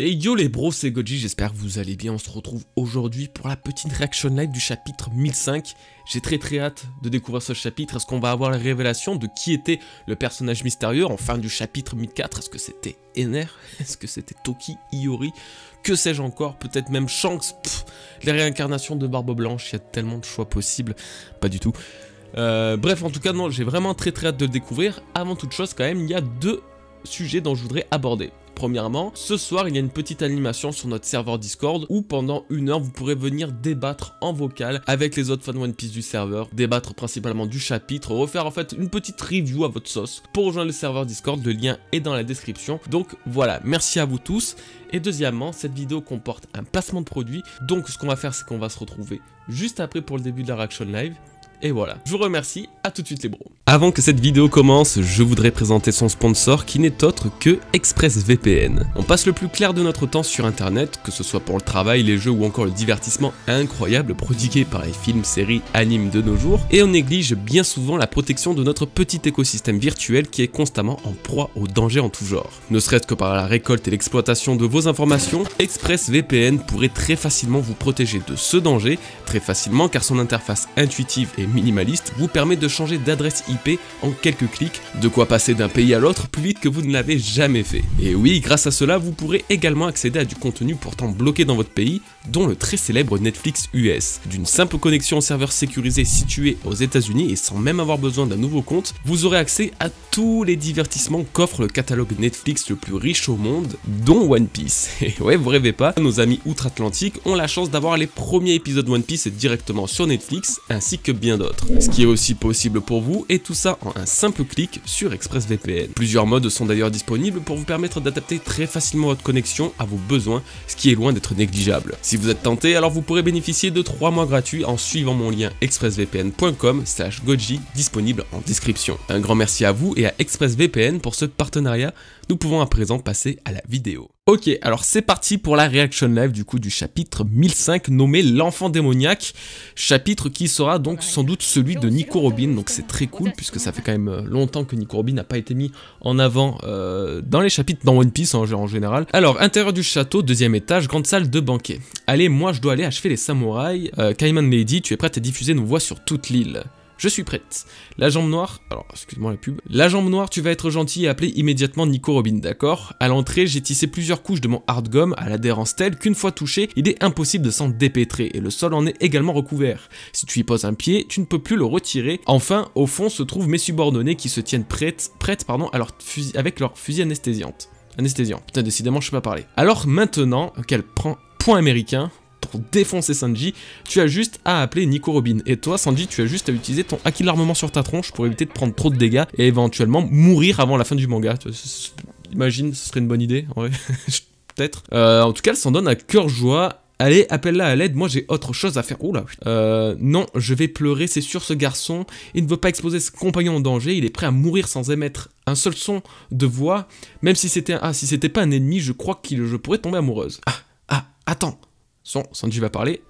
Hey yo les bros, c'est Goji, j'espère que vous allez bien. On se retrouve aujourd'hui pour la petite reaction live du chapitre 1005. J'ai très hâte de découvrir ce chapitre. Est-ce qu'on va avoir la révélation de qui était le personnage mystérieux en fin du chapitre 1004? Est-ce que c'était Ener? Est-ce que c'était Toki, Iori? Que sais-je encore? Peut-être même Shanks? Les réincarnations de Barbe Blanche, il y a tellement de choix possibles. Pas du tout. Bref, en tout cas, non, j'ai vraiment très hâte de le découvrir. Avant toute chose, quand même, il y a deux sujets dont je voudrais aborder. Premièrement, ce soir il y a une petite animation sur notre serveur Discord où pendant 1 heure vous pourrez venir débattre en vocal avec les autres fans One Piece du serveur, débattre principalement du chapitre, refaire en fait une petite review à votre sauce. Pour rejoindre le serveur Discord, le lien est dans la description. Donc voilà, merci à vous tous. Et deuxièmement, cette vidéo comporte un placement de produit, donc ce qu'on va faire c'est qu'on va se retrouver juste après pour le début de la reaction live. Et voilà, je vous remercie, à tout de suite les bros. Avant que cette vidéo commence, je voudrais présenter son sponsor qui n'est autre que ExpressVPN. On passe le plus clair de notre temps sur internet, que ce soit pour le travail, les jeux ou encore le divertissement incroyable prodigué par les films, séries, animes de nos jours, et on néglige bien souvent la protection de notre petit écosystème virtuel qui est constamment en proie aux dangers en tout genre. Ne serait-ce que par la récolte et l'exploitation de vos informations, ExpressVPN pourrait très facilement vous protéger de ce danger, très facilement car son interface intuitive et minimaliste vous permet de changer d'adresse IP en quelques clics, de quoi passer d'un pays à l'autre plus vite que vous ne l'avez jamais fait. Et oui, grâce à cela, vous pourrez également accéder à du contenu pourtant bloqué dans votre pays, dont le très célèbre Netflix US. D'une simple connexion au serveur sécurisé situé aux États-Unis et sans même avoir besoin d'un nouveau compte, vous aurez accès à tous les divertissements qu'offre le catalogue Netflix le plus riche au monde, dont One Piece. Et ouais, vous rêvez pas, nos amis outre-Atlantique ont la chance d'avoir les premiers épisodes One Piece directement sur Netflix, ainsi que bien d'autres. Ce qui est aussi possible pour vous, et tout ça en un simple clic sur ExpressVPN. Plusieurs modes sont d'ailleurs disponibles pour vous permettre d'adapter très facilement votre connexion à vos besoins, ce qui est loin d'être négligeable. Si vous êtes tenté, alors vous pourrez bénéficier de 3 mois gratuits en suivant mon lien expressvpn.com/goji disponible en description. Un grand merci à vous et à ExpressVPN pour ce partenariat. Nous pouvons à présent passer à la vidéo. Ok, alors c'est parti pour la reaction live du coup du chapitre 1005 nommé l'enfant démoniaque, chapitre qui sera donc sans doute celui de Nico Robin, donc c'est très cool puisque ça fait quand même longtemps que Nico Robin n'a pas été mis en avant dans les chapitres dans One Piece en général. Alors, intérieur du château, 2e étage, grande salle de banquet. Allez, moi je dois aller achever les samouraïs. Cayman Lady, tu es prête à diffuser nos voix sur toute l'île? Je suis prête. La jambe noire, alors excuse-moi la pub. La jambe noire, tu vas être gentil et appeler immédiatement Nico Robin, d'accord? À l'entrée, j'ai tissé plusieurs couches de mon hard gum à l'adhérence telle qu'une fois touché, il est impossible de s'en dépêtrer et le sol en est également recouvert. Si tu y poses un pied, tu ne peux plus le retirer. Enfin, au fond se trouvent mes subordonnés qui se tiennent prêtes avec leur fusil anesthésiant. Putain, décidément, je sais pas parler. Alors maintenant, qu'elle prend point américain. Pour défoncer Sanji, tu as juste à appeler Nico Robin. Et toi, Sanji, tu as juste à utiliser ton acquis de l'armement sur ta tronche pour éviter de prendre trop de dégâts et éventuellement mourir avant la fin du manga. Imagine, ce serait une bonne idée, en vrai. Peut-être. En tout cas, elle s'en donne à cœur joie. Allez, appelle-la à l'aide, moi j'ai autre chose à faire. Oula, non, je vais pleurer, c'est sûr, ce garçon, il ne veut pas exposer ses compagnons en danger, il est prêt à mourir sans émettre un seul son de voix. Même si c'était pas un ennemi, je crois que je pourrais tomber amoureuse. Attends. Sanji va parler.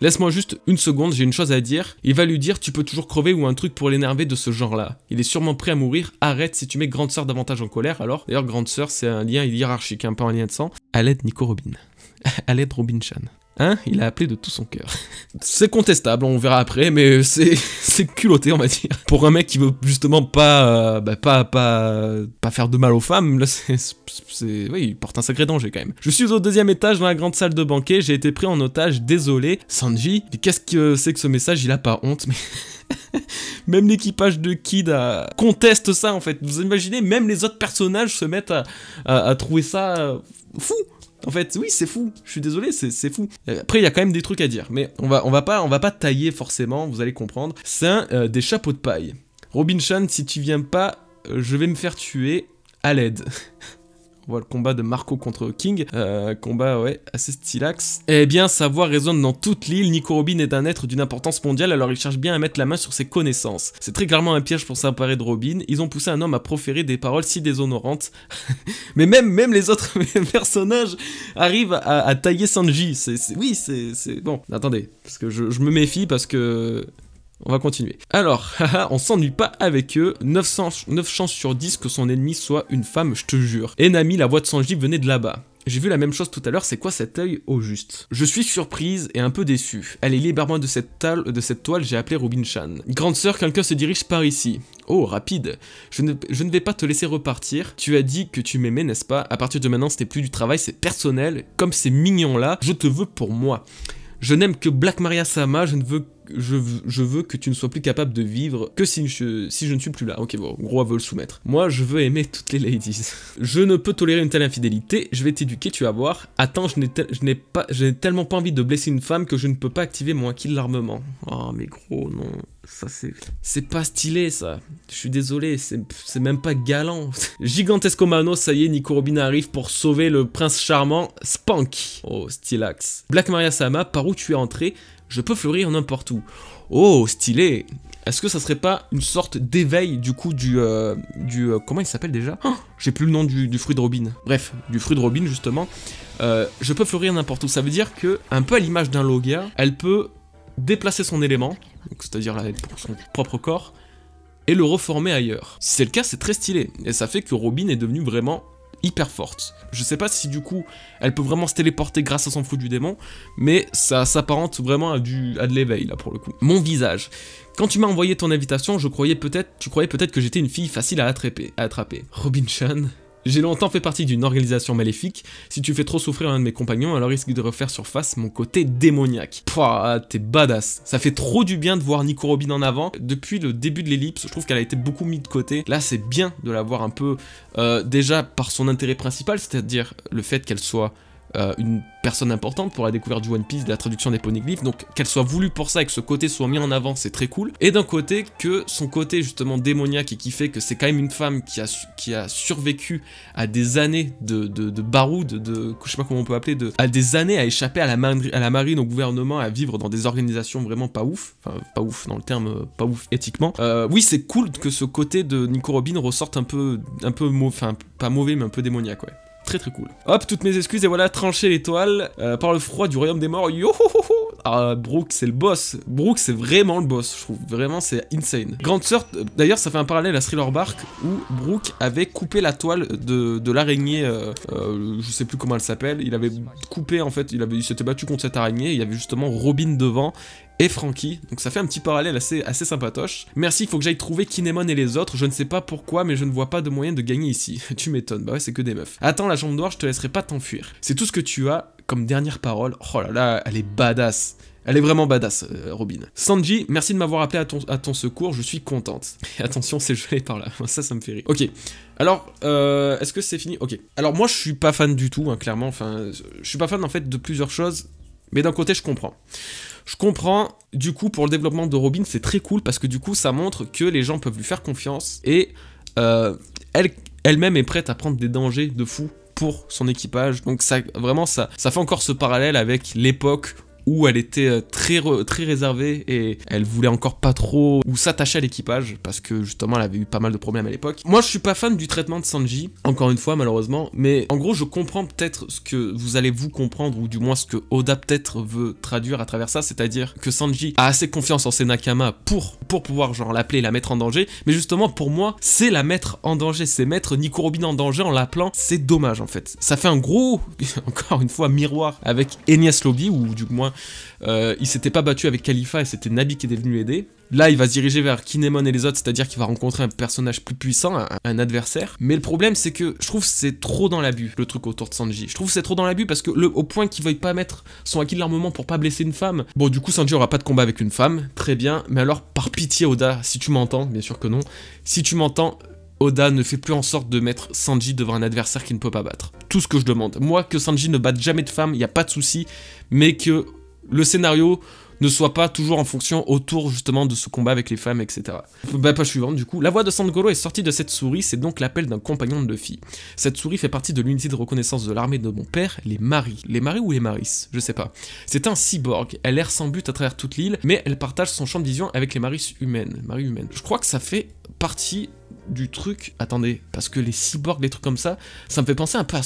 Laisse-moi juste une seconde, j'ai une chose à dire. Il va lui dire tu peux toujours crever ou un truc pour l'énerver de ce genre-là. Il est sûrement prêt à mourir. Arrête si tu mets grande sœur davantage en colère alors. D'ailleurs, grande sœur, c'est un lien hiérarchique, un peu un lien de sang. À l'aide Nico Robin. À l'aide Robin-chan. Hein? Il a appelé de tout son cœur. C'est contestable, on verra après, mais c'est culotté, on va dire. Pour un mec qui veut justement pas faire de mal aux femmes, là oui, il porte un sacré danger quand même. Je suis au 2e étage dans la grande salle de banquet, j'ai été pris en otage, désolé. Sanji, qu'est-ce que c'est que ce message? Il a pas honte, mais... Même l'équipage de Kid conteste ça en fait. Vous imaginez, même les autres personnages se mettent à trouver ça fou. En fait, oui, c'est fou. Je suis désolé, c'est fou. Après, il y a quand même des trucs à dire, mais on va pas tailler forcément. Vous allez comprendre. C'est des chapeaux de paille. Robin-chan, si tu viens pas, je vais me faire tuer. À l'aide. On voit le combat de Marco contre King, combat ouais, assez stylax. Eh bien, sa voix résonne dans toute l'île, Nico Robin est un être d'une importance mondiale, alors il cherche bien à mettre la main sur ses connaissances. C'est très clairement un piège pour s'emparer de Robin, ils ont poussé un homme à proférer des paroles si déshonorantes. Mais même les autres personnages arrivent à tailler Sanji, oui, c'est... Bon, attendez, parce que je me méfie, parce que... On va continuer. Alors, on s'ennuie pas avec eux. 9 chances sur 10 que son ennemi soit une femme, je te jure. Et Nami, la voix de Sanji venait de là-bas. J'ai vu la même chose tout à l'heure, c'est quoi cet œil au juste? Je suis surprise et un peu déçue. Allez, libère-moi de cette toile, j'ai appelé Robin-chan. Grande sœur, quelqu'un se dirige par ici. Oh, rapide. Je ne vais pas te laisser repartir. Tu as dit que tu m'aimais, n'est-ce pas? À partir de maintenant, ce n'est plus du travail, c'est personnel. Comme c'est mignon là, je te veux pour moi. Je n'aime que Black Maria Sama, je veux que tu ne sois plus capable de vivre que si je ne suis plus là. Ok, bon, gros, elle veut le soumettre. Moi, je veux aimer toutes les ladies. Je ne peux tolérer une telle infidélité, je vais t'éduquer, tu vas voir. Attends, je n'ai tellement pas envie de blesser une femme que je ne peux pas activer mon acquis de l'armement. Oh, mais gros, non. Ça, c'est pas stylé, ça. Je suis désolé, c'est même pas galant. Gigantesco Mano, ça y est, Nico Robin arrive pour sauver le prince charmant Spank. Oh, stylax. Black Maria Sama, par où tu es entré? Je peux fleurir n'importe où. Oh, stylé. Est-ce que ça serait pas une sorte d'éveil du coup comment il s'appelle déjà? Oh, j'ai plus le nom du fruit de Robin. Bref, du fruit de Robin justement. Je peux fleurir n'importe où. Ça veut dire que, un peu à l'image d'un Logia, elle peut déplacer son élément, c'est-à-dire pour son propre corps, et le reformer ailleurs. Si c'est le cas, c'est très stylé. Et ça fait que Robin est devenue vraiment hyper forte. Je sais pas si du coup elle peut vraiment se téléporter grâce à son flou du démon, mais ça s'apparente vraiment à de l'éveil là pour le coup. Mon visage. Quand tu m'as envoyé ton invitation, tu croyais peut-être que j'étais une fille facile à attraper. Robin-chan, j'ai longtemps fait partie d'une organisation maléfique. Si tu fais trop souffrir un de mes compagnons, alors risque de refaire surface mon côté démoniaque. Pouah, t'es badass. Ça fait trop du bien de voir Nico Robin en avant. Depuis le début de l'ellipse, je trouve qu'elle a été beaucoup mise de côté. Là, c'est bien de la voir un peu, déjà par son intérêt principal, c'est-à-dire le fait qu'elle soit une personne importante pour la découverte du One Piece, de la traduction des poneglyphes, donc qu'elle soit voulue pour ça et que ce côté soit mis en avant, c'est très cool. Et d'un côté, que son côté justement démoniaque et qui fait que c'est quand même une femme qui a survécu à des années de baroud, je sais pas comment on peut appeler, à des années à échapper à la marine, au gouvernement, à vivre dans des organisations vraiment pas ouf, enfin pas ouf dans le terme, pas ouf éthiquement. Oui, c'est cool que ce côté de Nico Robin ressorte un peu enfin pas mauvais mais un peu démoniaque, ouais. Très très cool. Hop, toutes mes excuses et voilà, trancher l'étoile par le froid du royaume des morts. Yo ho ho ho. Ah, Brook c'est le boss. Brook c'est vraiment le boss, je trouve. Vraiment c'est insane. Grande sœur, d'ailleurs ça fait un parallèle à Thriller Bark où Brook avait coupé la toile de l'araignée, je sais plus comment elle s'appelle. Il avait coupé en fait, il s'était battu contre cette araignée. Il y avait justement Robin devant et Franky, donc ça fait un petit parallèle assez sympatoche. Merci, il faut que j'aille trouver Kinemon et les autres, je ne sais pas pourquoi, mais je ne vois pas de moyen de gagner ici. Tu m'étonnes, bah ouais, c'est que des meufs. Attends, la jambe noire, je te laisserai pas t'enfuir. C'est tout ce que tu as comme dernière parole. Oh là là, elle est badass. Elle est vraiment badass, Robin. Sanji, merci de m'avoir appelé à ton secours, je suis contente. Et attention, c'est gelé par là, ça me fait rire. Ok, alors, est-ce que c'est fini? Ok. Alors moi, je suis pas fan du tout, hein, clairement, enfin, je suis pas fan en fait de plusieurs choses, mais d'un côté, je comprends. Je comprends, du coup, pour le développement de Robin, c'est très cool, parce que du coup, ça montre que les gens peuvent lui faire confiance, et elle-même est prête à prendre des dangers de fou pour son équipage, donc ça, vraiment, ça fait encore ce parallèle avec l'époque où elle était très réservée et elle voulait encore pas trop ou s'attacher à l'équipage parce que justement elle avait eu pas mal de problèmes à l'époque. Moi je suis pas fan du traitement de Sanji, encore une fois malheureusement, mais en gros je comprends peut-être ce que vous allez vous comprendre ou du moins ce que Oda peut-être veut traduire à travers ça, c'est-à-dire que Sanji a assez confiance en ses Nakama pour pouvoir genre l'appeler et la mettre en danger, mais justement pour moi c'est la mettre en danger, c'est mettre Nico Robin en danger en l'appelant, c'est dommage en fait. Ça fait un gros, encore une fois, miroir avec Enies Lobby ou du moins il s'était pas battu avec Khalifa et c'était Nabi qui était venu aider. Là, il va se diriger vers Kinemon et les autres, c'est-à-dire qu'il va rencontrer un personnage plus puissant, un adversaire. Mais le problème, c'est que je trouve que c'est trop dans l'abus, le truc autour de Sanji. Je trouve que c'est trop dans l'abus parce que au point qu'il veuille pas mettre son acquis de l'armement pour pas blesser une femme. Bon, du coup, Sanji aura pas de combat avec une femme, très bien. Mais alors, par pitié, Oda, si tu m'entends, bien sûr que non, si tu m'entends, Oda ne fait plus en sorte de mettre Sanji devant un adversaire qu'il ne peut pas battre. Tout ce que je demande. Moi, que Sanji ne batte jamais de femme, il n'y a pas de souci, mais que le scénario ne soit pas toujours en fonction autour justement de ce combat avec les femmes, etc. Bah, page suivante du coup. La voix de Sandgoro est sortie de cette souris, c'est donc l'appel d'un compagnon de Luffy. Cette souris fait partie de l'unité de reconnaissance de l'armée de mon père, les Maris. Les Maris ou les Maris? Je sais pas. C'est un cyborg, elle erre sans but à travers toute l'île, mais elle partage son champ de vision avec les Maris humaines. Je crois que ça fait partie du truc... Attendez, parce que les cyborgs, les trucs comme ça me fait penser un peu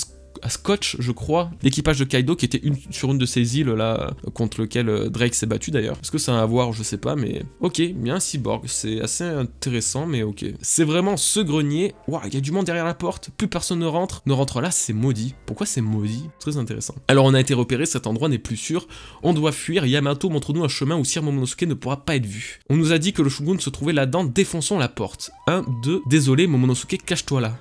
à Scotch, je crois, l'équipage de Kaido qui était sur une de ces îles là, contre lequel Drake s'est battu d'ailleurs. Est-ce que ça a à voir, je sais pas, mais ok, bien cyborg, c'est assez intéressant, mais ok. C'est vraiment ce grenier, waouh, il y a du monde derrière la porte, plus personne ne rentre là, c'est maudit. Pourquoi c'est maudit? Très intéressant. Alors on a été repéré, cet endroit n'est plus sûr, on doit fuir, Yamato montre-nous un chemin où Sir Momonosuke ne pourra pas être vu. On nous a dit que le Shogun se trouvait là-dedans, défonçons la porte. 1, 2, désolé Momonosuke, cache-toi là.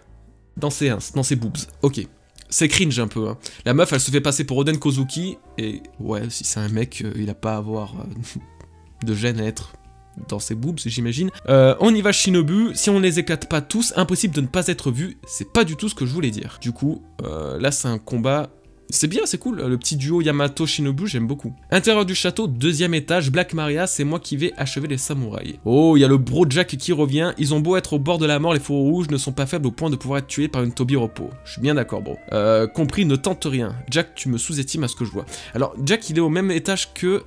Dans ses boobs, ok. C'est cringe un peu, hein. La meuf, elle se fait passer pour Oden Kozuki, et ouais, si c'est un mec, il a pas à avoir de gêne à être dans ses boobs, j'imagine. On y va Shinobu, si on les éclate pas tous, impossible de ne pas être vu, c'est pas du tout ce que je voulais dire. Du coup, là c'est un combat... C'est bien, c'est cool, le petit duo Yamato-Shinobu, j'aime beaucoup. Intérieur du château, 2e étage, Black Maria, c'est moi qui vais achever les samouraïs. Oh, il y a le bro Jack qui revient, ils ont beau être au bord de la mort, les fourreaux rouges ne sont pas faibles au point de pouvoir être tués par une Tobi repos. Je suis bien d'accord, bro. Compris, ne tente rien. Jack, tu me sous-estimes à ce que je vois. Alors, Jack, il est au même étage que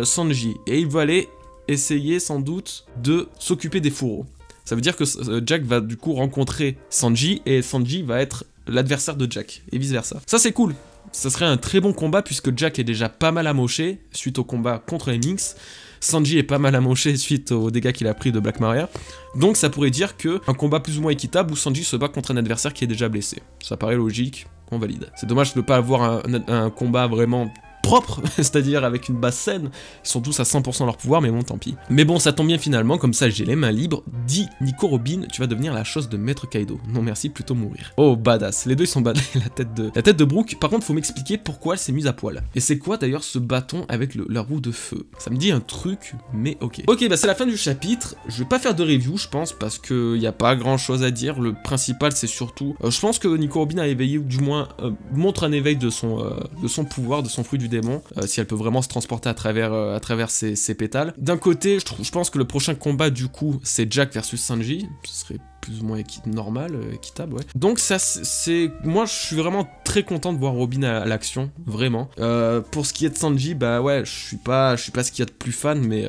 Sanji, et il va aller essayer, sans doute, de s'occuper des fourreaux. Ça veut dire que Jack va du coup rencontrer Sanji, et Sanji va être l'adversaire de Jack, et vice-versa. Ça, c'est cool. Ça serait un très bon combat puisque Jack est déjà pas mal amoché suite au combat contre les Minx. Sanji est pas mal amoché suite aux dégâts qu'il a pris de Black Maria. Donc ça pourrait dire que un combat plus ou moins équitable où Sanji se bat contre un adversaire qui est déjà blessé. Ça paraît logique, on valide. C'est dommage de ne pas avoir un combat vraiment propre, c'est-à-dire avec une base saine. Ils sont tous à 100% leur pouvoir, mais bon, tant pis. Mais bon, ça tombe bien finalement, comme ça j'ai les mains libres. Dis, Nico Robin, tu vas devenir la chose de Maître Kaido. Non merci, plutôt mourir. Oh, badass. Les deux, ils sont badass. La tête de Brook, par contre, faut m'expliquer pourquoi elle s'est mise à poil. Et c'est quoi d'ailleurs ce bâton avec la roue de feu? Ça me dit un truc, mais ok. Ok, bah c'est la fin du chapitre. Je vais pas faire de review, je pense, parce qu'il n'y a pas grand-chose à dire. Le principal, c'est surtout... je pense que Nico Robin a éveillé, ou du moins, montre un éveil de son pouvoir, de son fruit du démon, si elle peut vraiment se transporter à travers ses pétales. D'un côté, je pense que le prochain combat, du coup, c'est Jack versus Sanji. Ce serait plus ou moins normal, équitable, ouais. Donc ça, moi, je suis vraiment très content de voir Robin à l'action, vraiment. Pour ce qui est de Sanji, bah ouais, je suis pas ce qu'il y a de plus fan, mais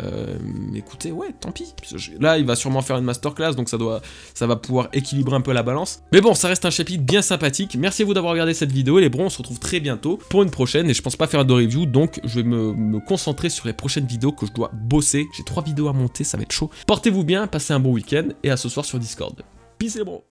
écoutez, ouais, tant pis. Là, il va sûrement faire une masterclass, donc ça va pouvoir équilibrer un peu la balance. Mais bon, ça reste un chapitre bien sympathique. Merci à vous d'avoir regardé cette vidéo, les bros, on se retrouve très bientôt pour une prochaine, et je pense pas faire de review, donc je vais me concentrer sur les prochaines vidéos que je dois bosser. J'ai 3 vidéos à monter, ça va être chaud. Portez-vous bien, passez un bon week-end, et à ce soir sur Discord. Peace les bros.